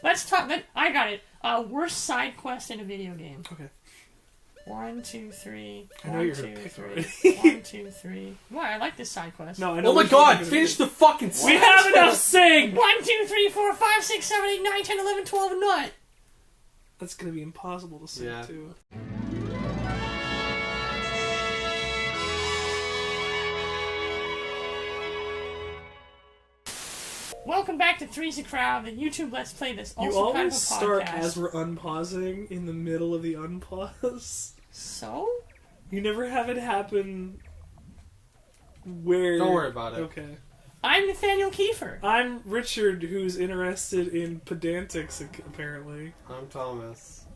Let's talk. I got it. Worst side quest in a video game. Okay. 1, 2, 3. I know you're gonna pick already. 1, 2, 3. Why? I like this side quest. No, I know. Oh my god! Finish the fucking. We have enough sing. 1, 2, 3, 4, 5, 6, 7, 8, 9, 10, 11, 12, and what? That's gonna be impossible to sing too. Welcome back to Three's a Crowd, the YouTube Let's Play This. You Also always kind of a start podcast. as we're unpausing in the middle of the unpause. So? You never have it happen where... Don't worry about it. Okay. I'm Nathaniel Kiefer. I'm Richard, who's interested in pedantics, apparently. I'm Thomas.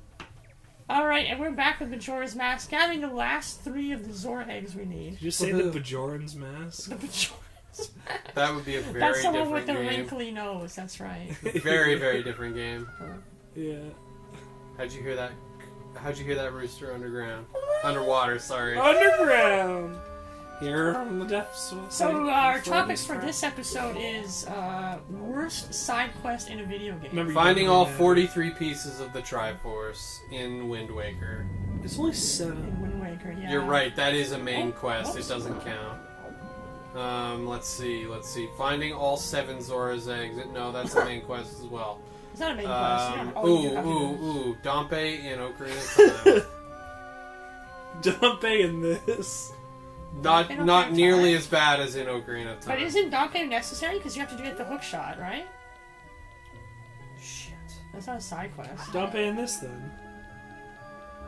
Alright, and we're back with Bajora's Mask, gathering the last 3 of the Zora eggs we need. Did you say the Bajoran's Mask? The Bajora's Mask. That would be a very That's the different one with the game. wrinkly nose, that's right. Very, very different game. Yeah. How'd you hear that? How'd you hear that rooster underwater, sorry. Underground! Here from the depths. So, our topics for this episode is worst side quest in a video game. Remember, Finding all 43 pieces of the Triforce in Wind Waker. It's only 7. In Wind Waker, yeah. You're right, that is a main quest. It doesn't count. Let's see. Finding all 7 Zora's eggs. No, that's a main quest as well. It's not a main quest. You don't, Ooh. Dompe in Ocarina of Time. Dompe in this. Not nearly as bad as in Ocarina of Time. But isn't Dompe necessary? Because you have to get the hook shot, right? Shit. That's not a side quest. Dompe in this, then.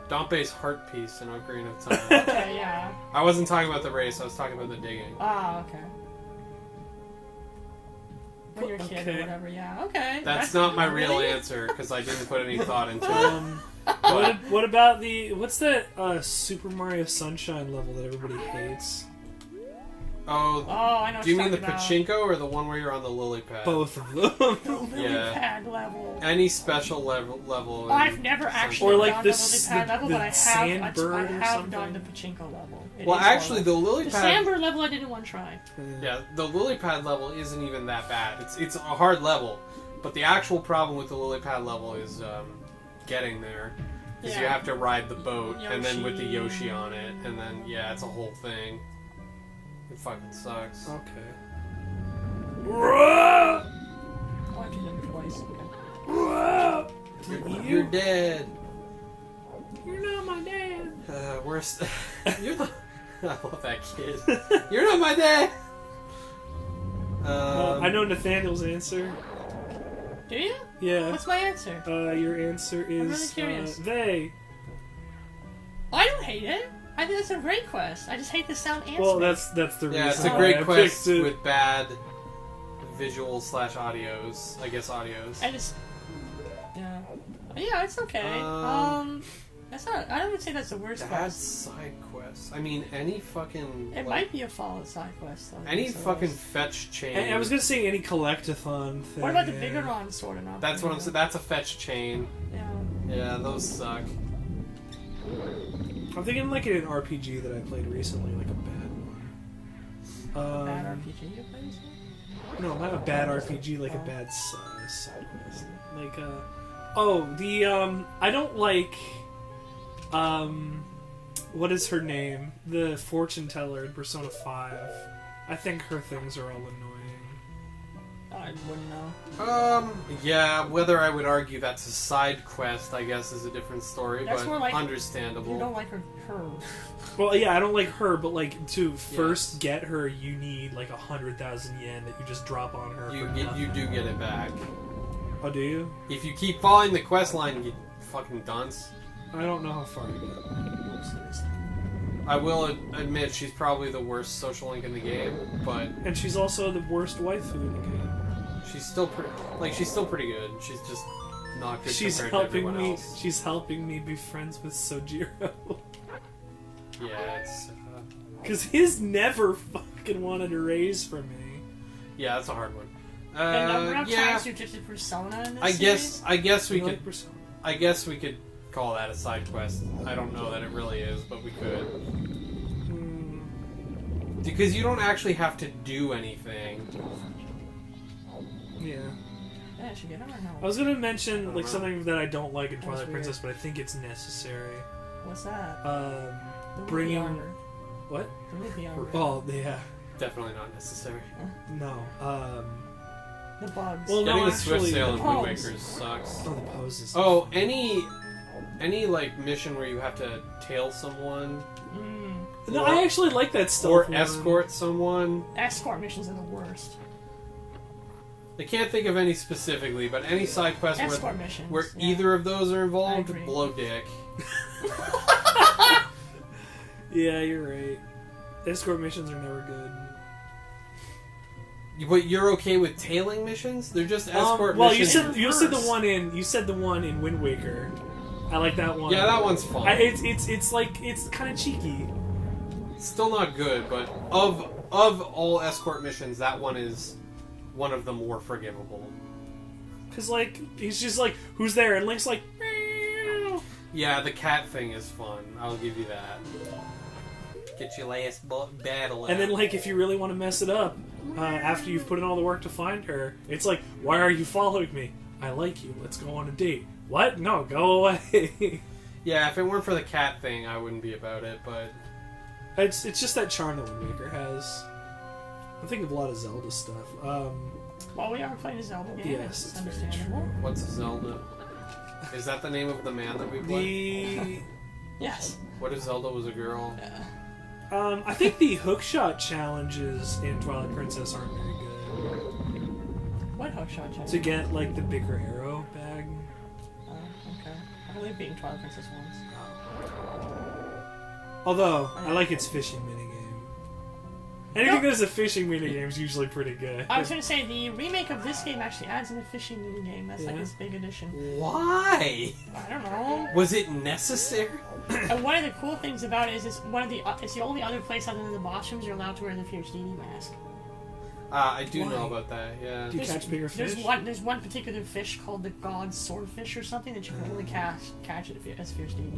Dompe's heart piece in Ocarina of Time. Okay, yeah. I wasn't talking about the race, I was talking about the digging. Ah, okay. When you're a kid or whatever, yeah. Okay. That's not my real really? answer, because I didn't put any thought into it. What about what's that Super Mario Sunshine level that everybody hates? Oh, I know. do you mean the about. pachinko or the one where you're on the lily pad? Both of them. The lily pad level. Any special level. Oh, I've never actually or like done the lily pad level, but I have done the something. pachinko level. Well, actually, the lily the pad. sandbird level I didn't want to try. Yeah, the lily pad level isn't even that bad. It's a hard level, but the actual problem with the lily pad level is getting there. Because you have to ride the boat, and then with the Yoshi on it, and then, it's a whole thing. It fucking sucks. Okay. Oh, I have to do it twice. You're dead. You're not my dad. Worst. You're the. I love that kid. You're not my dad. I know Nathaniel's answer. Do you? Yeah. What's my answer? Your answer is I'm really curious. they. I don't hate it. I think that's a great quest. I just hate the sound answer. Well, that's the reason. Yeah, it's a why great I quest picked it. with bad visuals/audios. I guess audios. I just. Yeah, it's okay. That's not. I don't would say that's the worst Bad quest. side quests. I mean, any fucking. It might be a fallen side quest though. Any fucking fetch chain. And I was gonna say any collectathon thing. What about the bigger one, sort of? That's what I'm saying. That's a fetch chain. Yeah. Yeah, those suck. I'm thinking like in an RPG that I played recently, like a bad one. Bad RPG you played? No, not a bad RPG, like a bad side quest. Like I don't like what is her name? The fortune teller in Persona 5. I think her things are all annoying. I wouldn't know. Yeah, whether I would argue that's a side quest, I guess, is a different story, That's but more like understandable. You don't like her. Well, yeah, I don't like her, but like to first get her, you need like 100,000 yen that you just drop on her. You do get it back. Oh, do you? If you keep following the quest line, you fucking dunce. I don't know how far you get. I will admit she's probably the worst social link in the game, but and she's also the worst waifu in the game. She's still pretty good. She's just not good. She's compared to helping everyone me. else. She's helping me be friends with Sojiro. Yeah, it's because his never fucking wanted to raise for me. Yeah, that's a hard one. The number of times you did Persona in this series? I guess we could. Like Persona. I guess we could call that a side quest. I don't know that it really is, but we could. Because you don't actually have to do anything. Yeah. Yeah, I should get on or no? I was gonna mention like something that I don't like in Twilight Princess, but I think it's necessary. What's that? Bringing what? Oh yeah, definitely not necessary. No. The bugs. Well, getting no, the Swift actually, Sail the in Wind pose. Waker sucks. Oh, the poses. Oh, any like mission where you have to tail someone. No, I actually like that stuff. Or escort someone. Escort missions are the worst. I can't think of any specifically, but any side quest Escort missions, where yeah. either of those are involved, I agree. blow dick. Yeah, you're right. Escort missions are never good. But you're okay with tailing missions? They're just escort well, missions. you said the one in Wind Waker. I like that one. Yeah, that one's fun. It's kind of cheeky. Still not good, but of all escort missions, that one is one of the more forgivable. Cause like he's just like, who's there? And Link's like, meow. Yeah, the cat thing is fun. I'll give you that. Get your last battle out. And then like if you really want to mess it up, after you've put in all the work to find her, it's like, why are you following me? I like you. Let's go on a date. What? No, go away. Yeah, if it weren't for the cat thing, I wouldn't be about it. But it's just that charm that Wind Waker has. I'm thinking of a lot of Zelda stuff. Well, we are playing a Zelda game. Yes, It's it's very understandable. what's Zelda? Is that the name of the man that we play? Yes. What if Zelda was a girl? I think the hookshot challenges in Twilight Princess aren't very good. What hookshot challenge? To get like the bigger arrow bag. Oh, okay. I've only beaten Twilight Princess once. Although I like its fishing minigame. Anything that's a fishing minigame is usually pretty good. I was going to say, the remake of this game actually adds in a fishing minigame. That's like its big addition. Why? I don't know. Was it necessary? And one of the cool things about it is it's the only other place other than the boss rooms you're allowed to wear the PhD mask. I do know about that, yeah. Do you catch bigger fish? There's one particular fish called the god swordfish or something that you can only catch it as PhD.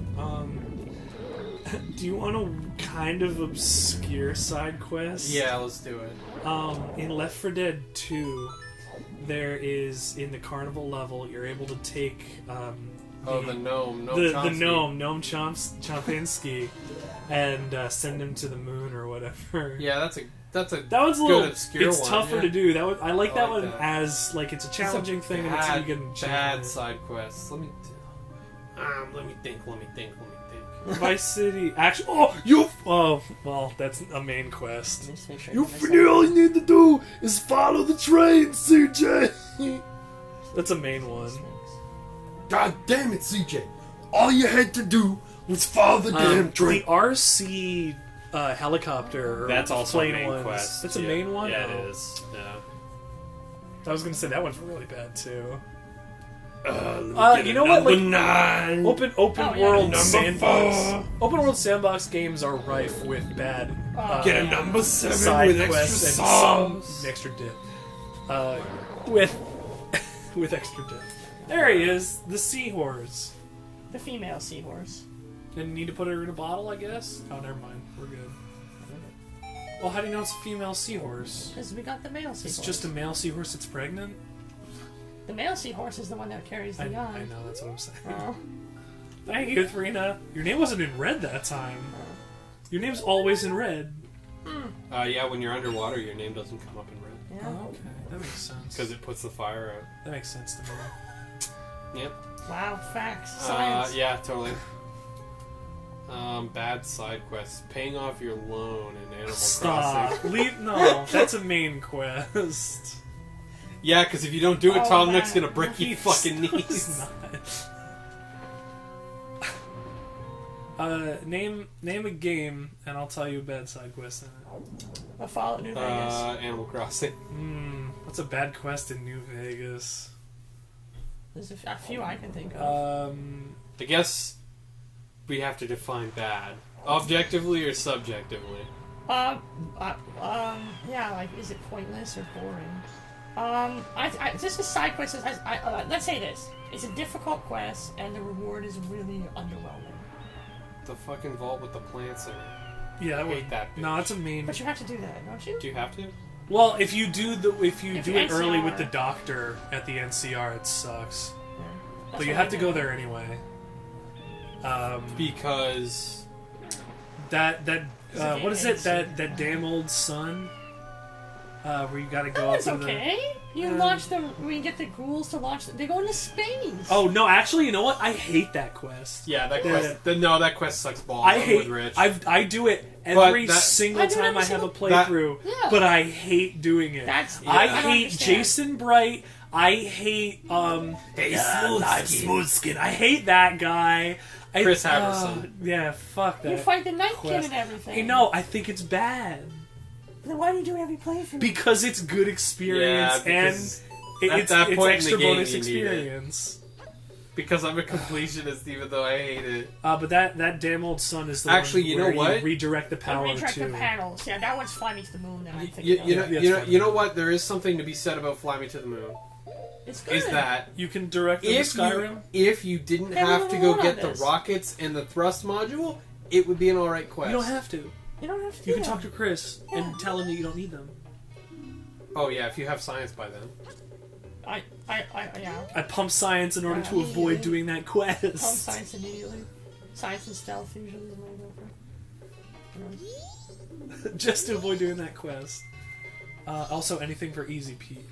Do you want a kind of obscure side quest? Yeah, let's do it. In Left 4 Dead 2, there is, in the carnival level, you're able to take the gnome Chompinski, and send him to the moon or whatever. Yeah, that's a that one's a little obscure it's one, tougher yeah. to do. I like that one that. as like it's a challenging thing and it's you can bad side quests. Let me think. Vice City actually well that's a main quest. All you need to do is follow the train, CJ. That's a main one. God damn it, CJ. All you had to do was follow the damn train. The RC helicopter. That's also a plane main ones. quest. That's a main one? Yeah, Oh. it is. Yeah. I was gonna say that one's really bad too. You know what? Like, 9. open yeah. world Number sandbox. 4. Open world sandbox games are rife with bad Get a number 7 side with extra quests and songs. some extra dip. With extra dip. There he is, the seahorse. The female seahorse. Didn't need to put her in a bottle, I guess. Oh, never mind. We're good. Well, how do you know it's a female seahorse? Because we got the male seahorse. It's just a male seahorse that's pregnant? The male seahorse is the one that carries the young. I know, that's what I'm saying. Oh. Thank you, Thrina. Your name wasn't in red that time. Your name's always in red. Yeah, when you're underwater, your name doesn't come up in red. Yeah. Oh, okay. That makes sense. Because it puts the fire out. That makes sense to me. Yep. Wow, facts. Science. Yeah, totally. Bad side quests. Paying off your loan in Animal Crossing. No, that's a main quest. Yeah, because if you don't do it, Oh, Tom Nook's man. gonna break your fucking It's knees. not. Name a game, and I'll tell you a bad side quest in it. A Fallout New Vegas. Animal Crossing. What's a bad quest in New Vegas? There's a few I can think of. I guess we have to define bad. Objectively or subjectively? Yeah, like, is it pointless or boring? This is side quest. Let's say this. It's a difficult quest, and the reward is really underwhelming. The fucking vault with the plants in it. Yeah, I hate that bitch. No, it's a main. But you have to do that, don't you? Do you have to? Well, if you do it early NCR. with the doctor at the NCR, it sucks. Yeah. But That's you what have I to did. go there anyway. Because That what is it? It's- That damn old sun. Where you gotta go Oh, up it's to okay. You launch them when you get the ghouls to launch them. They go into space. Oh no! Actually, you know what? I hate that quest. yeah, that quest. That quest sucks balls. I I'm hate. with Rich. I do it every But that- single I do it time every I have a single- playthrough, Yeah. but I hate doing it. That's I don't hate understand. Jason Bright. I hate Hey, Smooth Skin. I hate that guy. Chris Haverson. Yeah, fuck that. You fight the Night Kid quest. and everything. Hey, no, I think it's bad Then why do you do it every playthrough? because it's good experience Yeah, because and at it's that point in the extra game, bonus you need it. experience. Because I'm a completionist, even though I hate it. But that damn old sun is the Actually, one you where know what? you redirect the power retract to. the panels. Yeah, that one's Fly Me to the Moon. Then I think. You know what? There is something to be said about Fly Me to the Moon. It's good. Is that You can direct them to Skyrim. if you didn't They have have a to little go note get on the this. rockets and the thrust module, it would be an alright quest. You don't have to. You don't have to. You do can that. talk to Chris and tell him that you don't need them. Oh yeah, if you have science by then. Yeah. I pump science in order Yeah, to avoid immediately. doing that quest. Pump science immediately. Science and stealth usually is the way to go for. Just to avoid doing that quest. Also, anything for Easy Pete.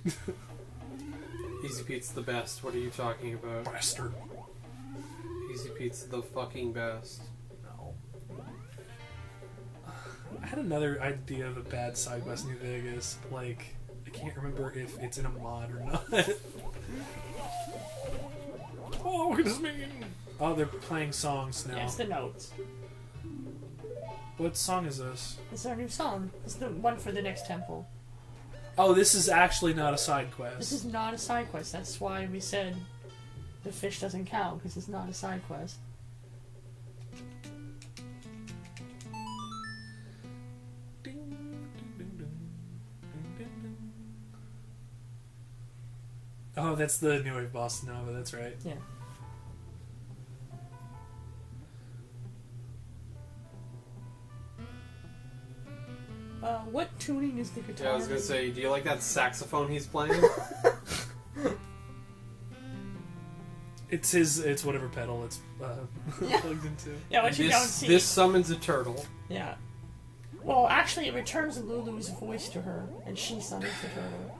Easy Pete's the best. What are you talking about? Bastard. Easy Pete's the fucking best. No. I had another idea of a bad side quest in New Vegas. Like, I can't remember if it's in a mod or not. Oh, what does this mean? Oh, they're playing songs now. Yeah, it's the notes. What song is this? It's our new song. It's the one for the next temple. Oh, this is actually not a side quest. This is not a side quest. That's why we said the fish doesn't count, because it's not a side quest. Oh, that's the New Wave Bossa Nova, that's right. Yeah. What tuning is the guitar? Yeah, I was gonna say, do you like that saxophone he's playing? It's whatever pedal it's Yeah. plugged into. Yeah, what you don't this see. this summons a turtle. Yeah. Well, actually, it returns Lulu's voice to her, and she summons the turtle.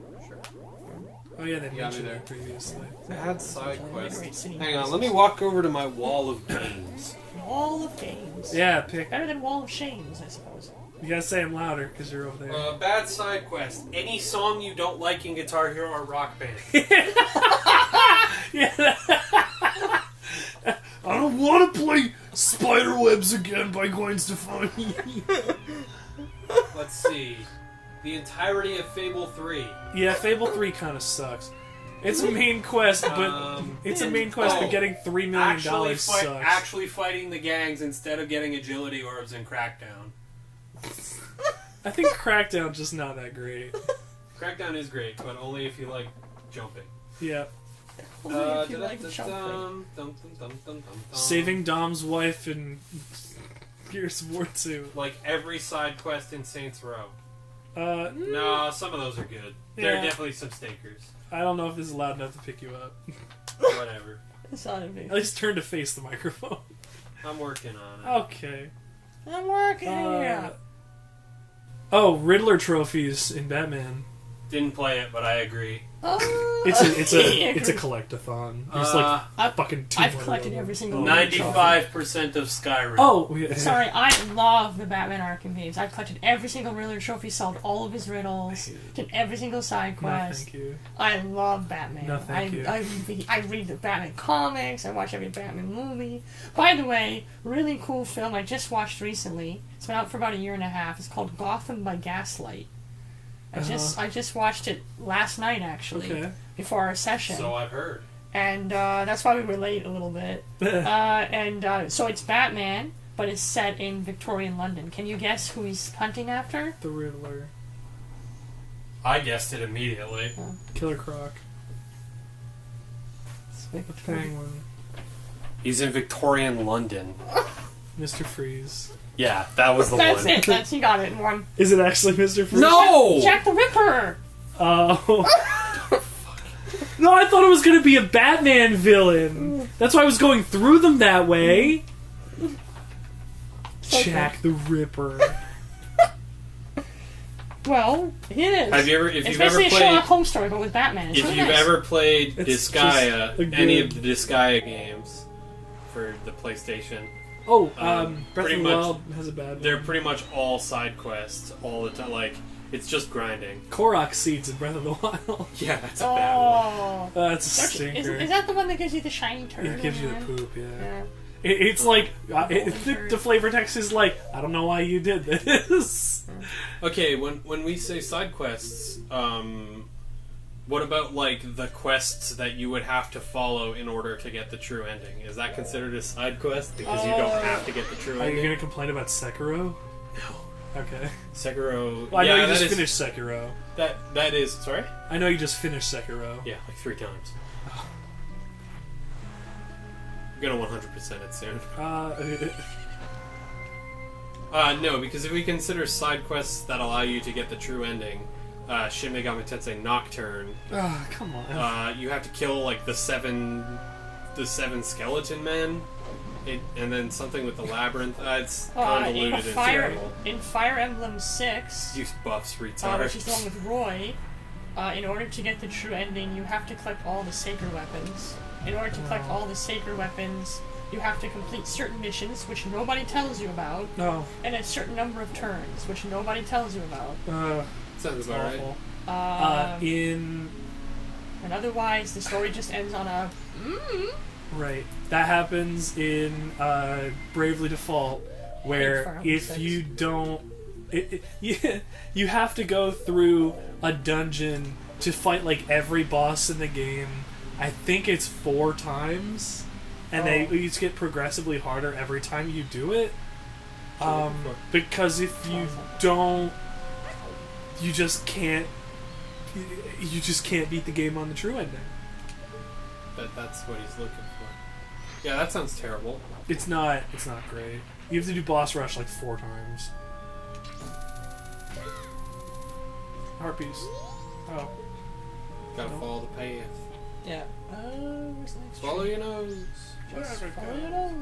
Oh yeah, they You got me mentioned there. it previously. Bad side Great quest. city Hang on, voices. let me walk over to my wall of games. Wall of Games. Yeah, pick. Better than Wall of Shames, I suppose. You gotta say them louder because you're over there. Bad side quest. Any song you don't like in Guitar Hero or Rock Band. Yeah. I don't want to play Spiderwebs again by Gwen Stefani. Let's see. The entirety of Fable 3. Yeah, Fable 3 kind of sucks. It's a main quest, but but getting $3 million sucks. Actually fighting the gangs instead of getting agility orbs in Crackdown. I think Crackdown's just not that great. Crackdown is great, but only if you like jumping. Yeah. Only if you like jumping. Saving Dom's wife in Gears of War 2. Like every side quest in Saints Row. No, No, some of those are good. There Yeah. are definitely some stinkers. I don't know if this is loud enough to pick you up. Whatever. It's not a big. At least turn to face the microphone. I'm working on it. Okay. I'm working here. Oh, Riddler trophies in Batman. Didn't play it, but I agree. It's a collectathon. There's I've- fucking I've 200 collected of them. every single 95% of Skyrim. Oh, yeah. Sorry, I love the Batman Arkham games. I've collected every single Riddler trophy, solved all of his riddles, did every single side No, quest. thank you. I love Batman. No, thank you. I read the Batman comics. I watch every Batman movie. By the way, really cool film I just watched recently. It's been out for about a year and a half. It's called Gotham by Gaslight. I just watched it last night actually, Okay. before our session. So I've heard. And that's why we were late a little bit. So it's Batman, but it's set in Victorian London. Can you guess who he's hunting after? The Riddler. I guessed it immediately. Killer Croc. It's The Penguin. He's in Victorian London. Mr. Freeze. Yeah, that was the That's one. it. That's you got it in one. Is it actually Mr. Freeze? No! Jack the Ripper. Oh. No, I thought it was going to be a Batman villain. That's why I was going through them that way. Jack the Ripper. Well, it is. Have you ever, if It's you've ever basically a played, Sherlock Holmes story, but with Batman. It's if really you've nice. ever played It's Disgaea, just a any good- of the Disgaea games for the PlayStation, Oh, Breath pretty of the much- Wild has a bad they're one. pretty much all side quests all the time. Like, it's just grinding. Korok seeds in Breath of the Wild. Yeah, that's a bad one. Oh. That's a Don't you- stinker. Is that the one that gives you the shiny turd? It gives you in the there? poop, yeah. Yeah. It's like, the flavor text is like, I don't know why you did this. Okay, when we say side quests, what about like the quests that you would have to follow in order to get the true ending? Is that considered a side quest because you don't have to get the true Are you ending? going to complain about Sekiro? No. Okay. Sekiro. Well, I know yeah, you that just is- finished Sekiro. That is. Sorry. I know you just finished Sekiro. Yeah, like 3 times. I'm gonna 100% it soon. No, because if we consider side quests that allow you to get the true ending, Shin Megami Tensei Nocturne, Come on. you have to kill like the seven skeleton men, and then something with the labyrinth. It's convoluted and terrible. In Fire Emblem 6, Use buffs, which retard. is the one with Roy, in order to get the true ending, you have to collect all the sacred weapons. In order to collect all the sacred weapons, you have to complete certain missions, which nobody tells you about, No. and a certain number of turns, which nobody tells you about. Sounds about right. Awful. And otherwise, the story just ends on a. Right. That happens in Bravely Default, where Fire Emblem if 6. you don't... you have to go through a dungeon to fight like every boss in the game. I think it's 4 times, and they each get progressively harder every time you do it. Because if you don't, you just can't beat the game on the true ending. That's what he's looking for. Yeah, that sounds terrible. It's not great. You have to do boss rush like 4 times. Harpies. Oh. Gotta follow the path. Yeah. Where's the next Follow your nose. Just follow your nose.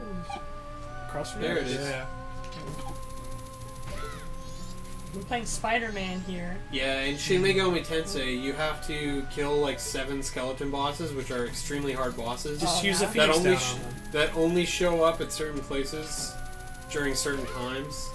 Cross from There it is. Yeah. We're playing Spider-Man here. Yeah, in Shin Megami Tensei, you have to kill like 7 skeleton bosses, which are extremely hard bosses. Just Oh, use yeah? a that Phoenix only down on them. that only show up at certain places during certain times.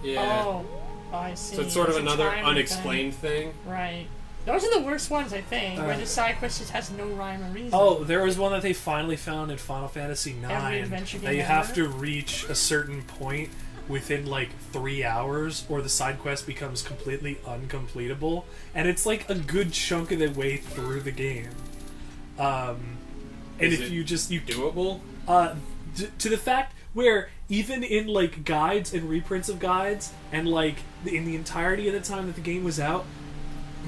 Yeah. Oh, I see. So it's sort of a another timer unexplained thing. thing. Right. Those are the worst ones, I think, where Uh. the side quest just has no rhyme or reason. Oh, there was one that they finally found in Final Fantasy Every IX adventure that game you have ever? to reach a certain point within like 3 hours, or the side quest becomes completely uncompletable, and it's like a good chunk of the way through the game. And Is if it you doable? To the fact where even in like guides and reprints of guides, and like in the entirety of the time that the game was out,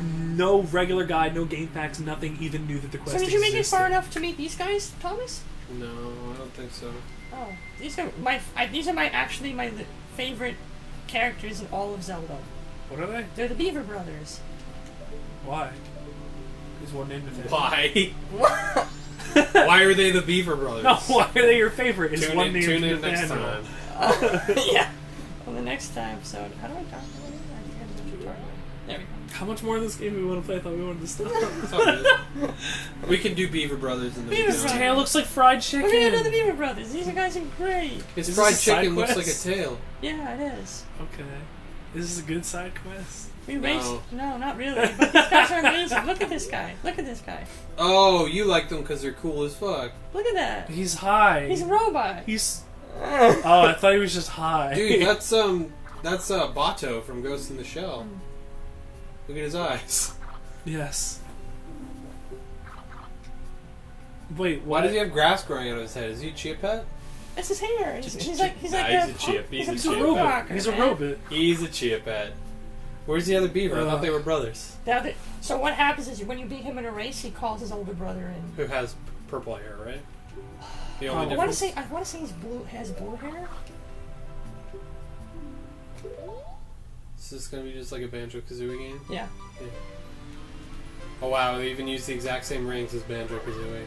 no regular guide, no game packs, nothing even knew that the quest So did you make it existed. far enough to meet these guys, Thomas? No, I don't think so. Oh, these are my favorite characters in all of Zelda. What are they? They're the Beaver brothers. Why? Is one named Nathaniel? Why? Why are they the Beaver brothers? No, why are they your favorite? Is one named Tune in next Nathaniel? time. Yeah. On the next episode, how do I talk about it? I forget what you're talking about. There we go. How much more of this game do we want to play? I thought we wanted to stop. It's all good. We can do Beaver brothers in the Beaver video. brothers. Tail looks like fried chicken. We're gonna do the Beaver brothers. These guys are great. His Is fried this a side chicken looks like a quest? tail. Yeah, it is. Okay. Is this a good side quest? We No. raced. No, not really. But these guys are amazing. Look at this guy. Look at this guy. Oh, you like them because they're cool as fuck. Look at that. He's high. He's a robot. He's. Oh, I thought he was just high. Dude, that's Bato from Ghost in the Shell. Look at his eyes. Yes. Wait, Why does he have grass growing out of his head? Is he a chia pet? That's his hair. He's like Nah, he's a a chip. He's He's a a He's a chip. robot. rocker, He's a man. robot. He's a chia pet. Where's the other beaver? I thought they were brothers. So what happens is when you beat him in a race, he calls his older brother in. Who has purple hair, right? The only I want to difference. say. I want to say has blue hair. Is this gonna be just like a Banjo-Kazooie game? Yeah. Oh wow, they even use the exact same rings as Banjo-Kazooie.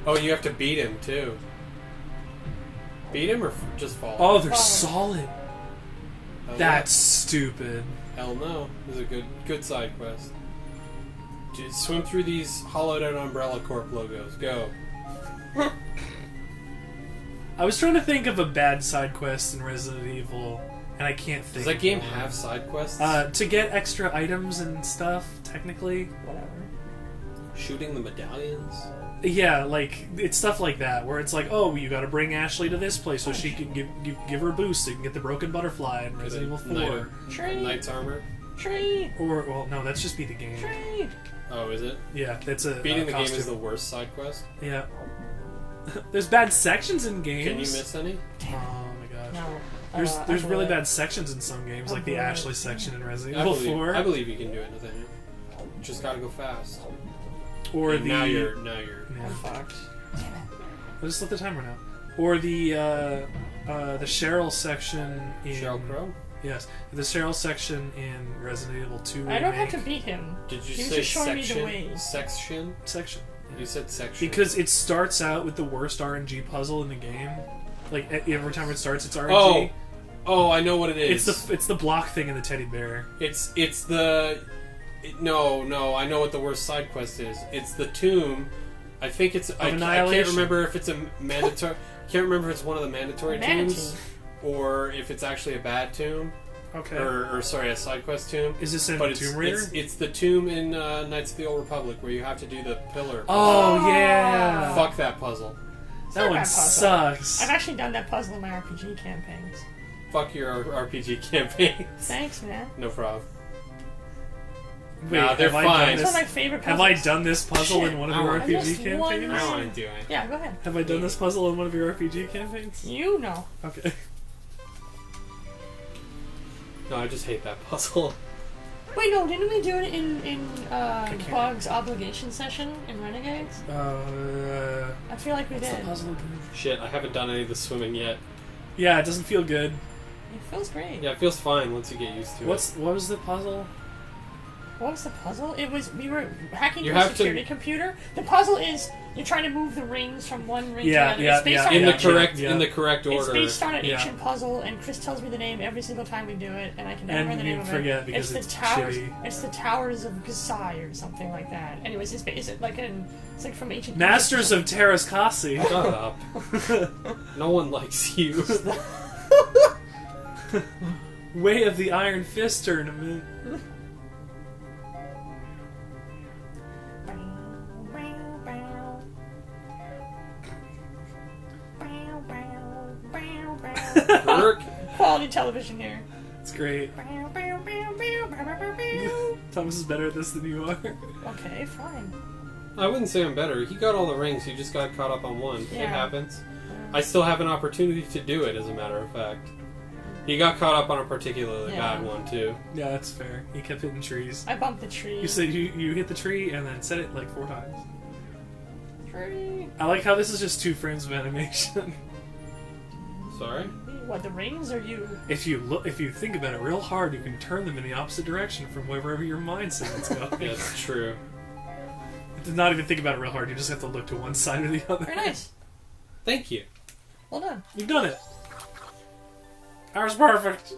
Oh, you have to beat him too. Beat him or just fall? Oh, they're Follow. solid. Hell That's stupid. yeah. Hell no. This is a good side quest. Just swim through these hollowed out Umbrella Corp logos. Go. I was trying to think of a bad side quest in Resident Evil, and I can't think. Does that of game one. have side quests? To get extra items and stuff, technically. Whatever. Shooting the medallions? Yeah, like, it's stuff like that, where it's like, oh, you gotta bring Ashley to this place so she can give her a boost so you can get the broken butterfly in Resident Evil 4. Tree. Knight's armor? Tree. Or, well, no, that's just beat the game. Tree. Oh, is it? Yeah, that's a Beating the game costume. is the worst side quest? Yeah. There's bad sections in games. Can you miss any? Oh my gosh. No. There's I really believe- bad sections in some games, like the believe- Ashley section in Resident I Evil believe, 4. I believe you can do it, Nathaniel. Just gotta go fast. Or And the now you're yeah. I'm fucked. Damn it. I'll just let the timer know. Or the Cheryl section in Sheryl Crow? Yes, the Cheryl section in Resident Evil 2 I don't have to remake beat him. Did you He was say just showing me the section? way. Section? section. You said section. Because it starts out with the worst RNG puzzle in the game. Like every time it starts, it's RNG. Oh, I know what it is. It's the block thing in the teddy bear. No, I know what the worst side quest is. It's the tomb. I think it's. I can't Annihilation. remember if it's a mandatory. Can't remember if it's one of the mandatory Manatee. tombs or if it's actually a bad tomb. Okay. Or sorry, a side quest tomb. Is this in But Tomb Raider? it's the tomb in Knights of the Old Republic where you have to do the pillar. Oh yeah. Fuck that puzzle. It's That not a one bad puzzle. sucks. I've actually done that puzzle in my RPG campaigns. Fuck your RPG campaigns. Thanks, man. No problem. Wait, Nah, they're have I done fine. It's this- one of my favorite Have puzzles. I done this puzzle Shit. in one of I your want- I RPG missed one. campaigns? I don't want to do it. Yeah, go ahead. Have I done this puzzle in one of your RPG campaigns? You know. Okay. No, I just hate that puzzle. Wait, no, didn't we do it in can't- Bug's obligation session in Renegades? I feel like we what's the did. puzzle again? Shit, I haven't done any of the swimming yet. Yeah, it doesn't feel good. It feels great. Yeah, it feels fine once you get used to What was the puzzle? What was the puzzle? It was we were hacking You your have to- security computer. The puzzle is you're trying to move the rings from one ring Yeah, to the yeah, other. It's based yeah. on it. In an the ancient- correct Yeah. in the correct It's order. based on an Yeah. ancient puzzle, and Chris tells me the name every single time we do it, and I can never And remember the you name of forget it. because it's it's the towers. shitty. It's the Towers of Gasai or something like that. Anyways, it's like it's like from ancient. Masters of Terraskasi. Shut up. No one likes you. Way of the Iron Fist tournament. Kirk. Quality television here. It's great. Thomas is better at this than you are. Okay, fine. I wouldn't say I'm better. He got all the rings. He just got caught up on one. Yeah. It happens. I still have an opportunity to do it, as a matter of fact. He got caught up on a particularly Yeah. bad one too. Yeah, that's fair. He kept hitting trees. I bumped the tree. You said you hit the tree and then said it like 4 times. Tree. I like how this is just 2 frames of animation. Sorry. What, the rings or you? If you think about it real hard, you can turn them in the opposite direction from wherever your mind says it's going. Yeah, it's true. Not even think about it real hard. You just have to look to one side or the other. Very nice. Thank you. Well done. You've done it. That was perfect.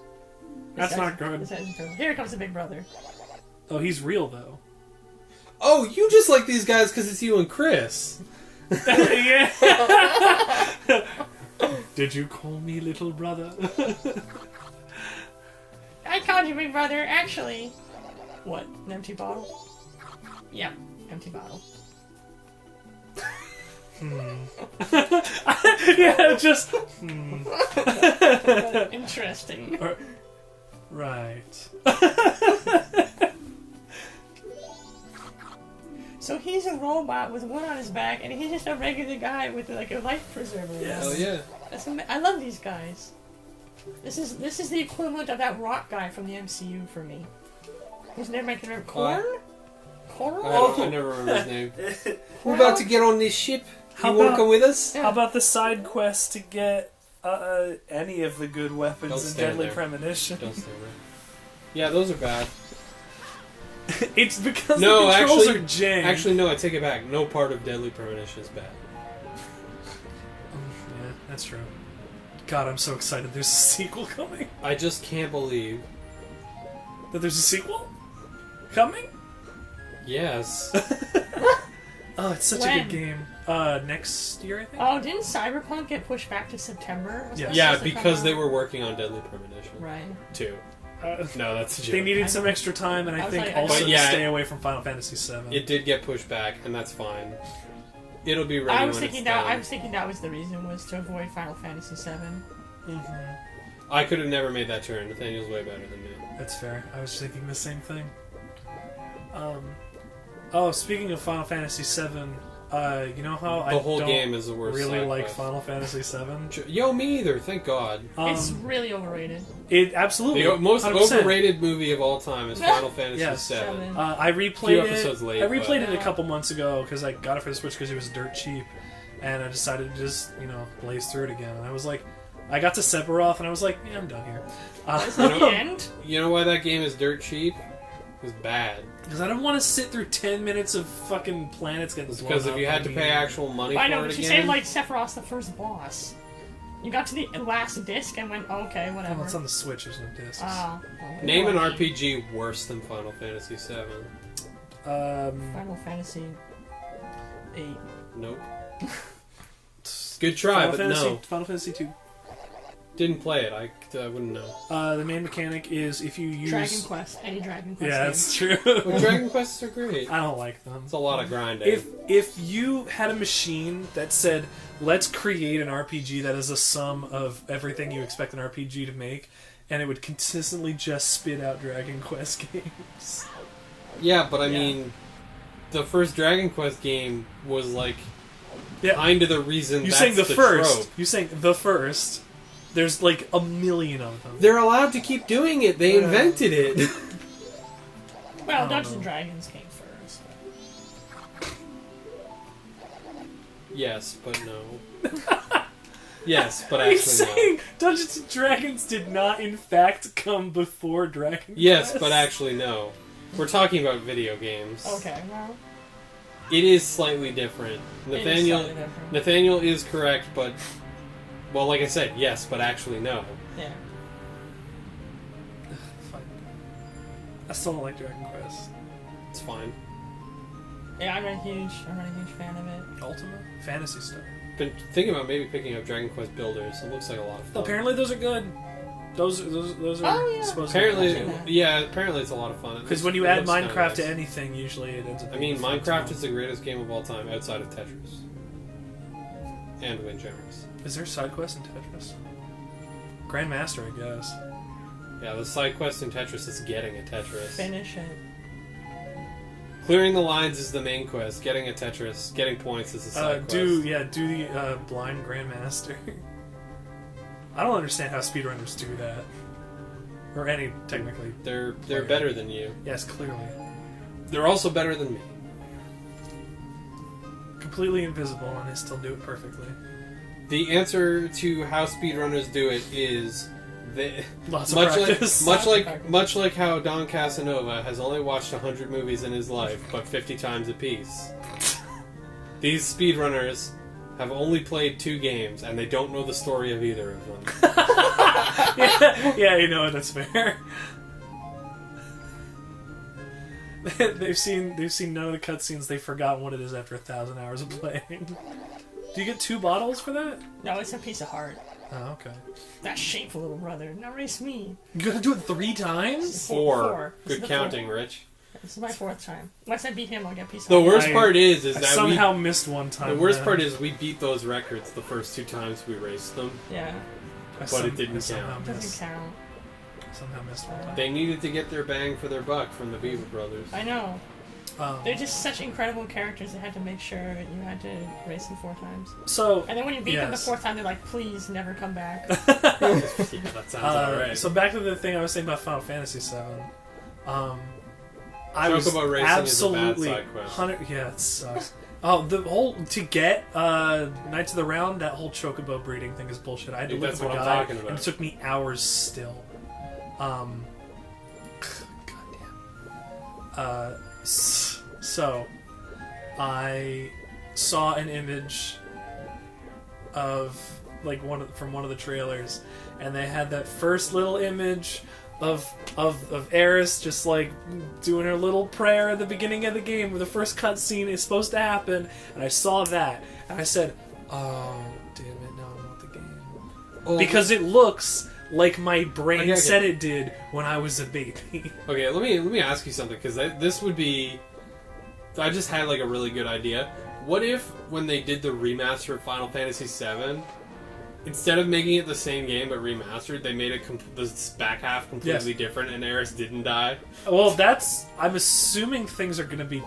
That's This not guy's- good. this guy's good. Here comes the big brother. Oh, he's real though. Oh, you just like these guys because it's you and Chris. Yeah. Did you call me little brother? I called you big brother, actually. What? An empty bottle? Yep, empty bottle. Yeah, just. Interesting. Right. So he's a robot with one on his back, and he's just a regular guy with like a life preserver. Hell yeah. I love these guys. This is the equivalent of that rock guy from the MCU for me. Who's never making remember Corn? Coral? I never remember his name. We're about to get on this ship. How You want to about- come with us? How about the side quest to get any of the good weapons Don't in stand Deadly there. Premonition? Don't stay there. Yeah, those are bad. It's because No, the controls actually- are jank. Actually, no, I take it back. No part of Deadly Premonition is bad. Yeah, that's true. God, I'm so excited there's a sequel coming. I just can't believe. That there's a sequel? Coming? Yes. Oh, it's such a When? good game. Next year, I think? Oh, didn't Cyberpunk get pushed back to September? Was Yeah. that Yeah, supposed to come because out? they were working on Deadly Premonition Right. too. Uh, No, that's a joke. they needed some extra time, and I I was think like- also But to yeah, stay away from Final Fantasy VII. It did get pushed back, and that's fine. It'll be ready I was when thinking it's that. done. I was thinking that was the reason, was to avoid Final Fantasy VII. I could have never made that turn. Nathaniel's way better than me. That's fair. I was thinking the same thing. Oh, speaking of Final Fantasy VII, you know how I The whole don't game is the worst. really side like quest. Final Fantasy VII? Yo, me either. Thank God. It's really overrated. It absolutely The most 100%. overrated movie of all time is Final Fantasy Yes. VII. Seven. I Few replayed episodes it. late, I replayed but- it a couple months ago because I got it for the Switch because it was dirt cheap, and I decided to just blaze through it again. And I was like, I got to Sephiroth, and I was like, yeah, I'm done here. Is that the end? You know why that game is dirt cheap? It's bad. Because I don't want to sit through 10 minutes of fucking planets getting It's blown because if up you had to by pay me. actual money I know, for it but you again. say like Sephiroth's the first boss. You got to the last disc and went, okay, whatever. Well, it's on the Switch, there's no discs. Oh, Name an well, RPG worse than Final Fantasy VII. Final Fantasy 8. Nope. Good try, but no. Final Fantasy 2. Didn't play it. I wouldn't know. The main mechanic is if you use... Dragon Quest. Any Dragon Quest Yeah, game. that's true. But Dragon Quests are great. I don't like them. It's a lot of grinding. If you had a machine that said, let's create an RPG that is a sum of everything you expect an RPG to make, and it would consistently just spit out Dragon Quest games. Yeah, but I Yeah. mean, the first Dragon Quest game was like Yeah. kind of the reason. You're that's saying the the first. trope. You're saying the first. There's like a million of them. They're allowed to keep doing it. They invented it. Well, don't Dungeons know. and Dragons came first. Yes, but no. Yes, but Are you actually no. saying Dungeons and Dragons did not in fact come before Dragon Yes, Quest? but actually no. We're talking about video games. Okay, well, It is slightly different. it is Nathaniel slightly different. Nathaniel is correct, but well, like I said, yes, but actually no. Yeah. Fine. I still don't like Dragon Quest. It's fine. Yeah, I'm a huge fan of it. Ultima? Fantasy stuff. Been thinking about maybe picking up Dragon Quest Builders. It looks like a lot of fun. Apparently those are good. Those are Oh, yeah. supposed Apparently, to be yeah. Apparently, it's a lot of fun. because when you add Minecraft to anything, usually it ends up. I mean, Minecraft is the greatest game of all time outside of Tetris and Windjammers. Is there side quest in Tetris? Grandmaster, I guess. Yeah, the side quest in Tetris is getting a Tetris. Finish it. Clearing the lines is the main quest. Getting a Tetris, getting points is the side Do quest. the blind Grandmaster. I don't understand how speedrunners do that, or any technically. They're player. better than you. Yes, clearly, They're also better than me. completely invisible, and they still do it perfectly. The answer to how speedrunners do it is they, Lots of practice. much like how Don Casanova has only watched 100 movies in his life, but 50 times apiece. These speedrunners have only played 2 games, and they don't know the story of either of them. yeah, you know that's fair. they've seen none of the cutscenes. They've forgotten what it is after 1,000 hours of playing. Do you get 2 bottles for that? No, it's a piece of heart. Oh, okay. That shameful little brother. Now race me. You gotta do it 3 times? 4. This is Good the counting, Rich. This is my 4th time. Once I beat him, I'll get a piece of The heart. worst I- part is I that somehow missed one time. the worst then. part is we beat those records the first 2 times we raced them. Yeah, but it didn't I somehow count. doesn't missed- count. Somehow missed one time. They needed to get their bang for their buck from the Beaver brothers. I know. Um, They're just such incredible characters. They had to make sure you had to race them 4 times. so, And then when you beat them the Yes. 4th time, they're like, please never come back. Yeah, that sounds alright. so back to the thing I was saying about Final Fantasy VII. I was Chocobo racing absolutely is a bad side quest. 100. Yeah, it sucks. Oh, the whole to get Knights of the Round, that whole chocobo breeding thing is bullshit. I had to look That's up a what I'm guide, talking about. and it took me hours still. Goddamn. So I saw an image of like from one of the trailers, and they had that first little image of Eris just like doing her little prayer at the beginning of the game where the first cutscene is supposed to happen, and I saw that and I said, "Oh, damn it! Now I want the game," because it looks like my brain said it did when I was a baby. Okay, let me ask you something, because this would be. I just had like a really good idea. What if when they did the remaster of Final Fantasy VII, instead of making it the same game but remastered, they made it the back half completely different, and Eris didn't die? Well, I'm assuming things are going to be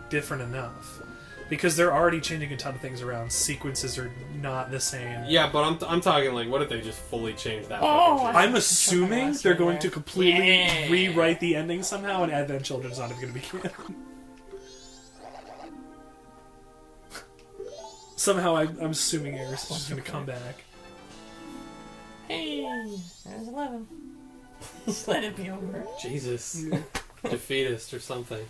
different enough. Because they're already changing a ton of things around. Sequences are not the same. Yeah, but I'm talking like, what if they just fully change that? I'm assuming they're going to completely rewrite the ending somehow, and Advent Children's not even going to be canon. Somehow I'm assuming Eris is just going to come back. Hey, there's 11. Just let it be over. Jesus. Defeatist or something.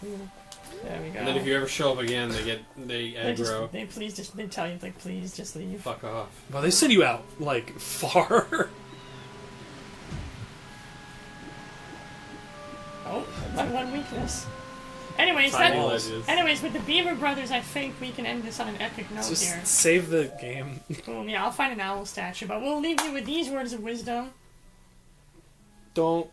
There we go. And then if you ever show up again, they aggro. They tell you, like, please just leave. Fuck off. Well, they send you out, like, far. Oh, my one weakness. Anyways, with the Beaver brothers, I think we can end this on an epic note Just here. save the game. Boom, yeah, I'll find an owl statue, but we'll leave you with these words of wisdom. Don't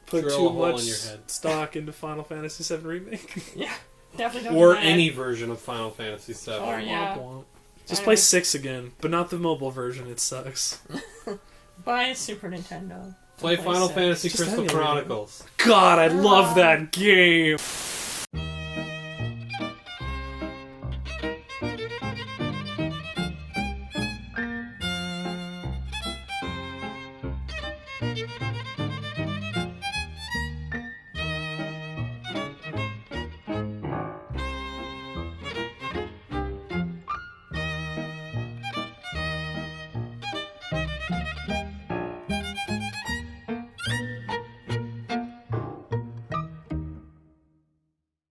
put Drill too a hole much in your head. stock into Final Fantasy VII Remake. Yeah, definitely don't Or do that. any version of Final Fantasy VII. Or, yeah. Just play 6 again, but not the mobile version, it sucks. Buy a Super Nintendo. Play Final 6. Fantasy Just Crystal emulate it. Chronicles. God, I love that game!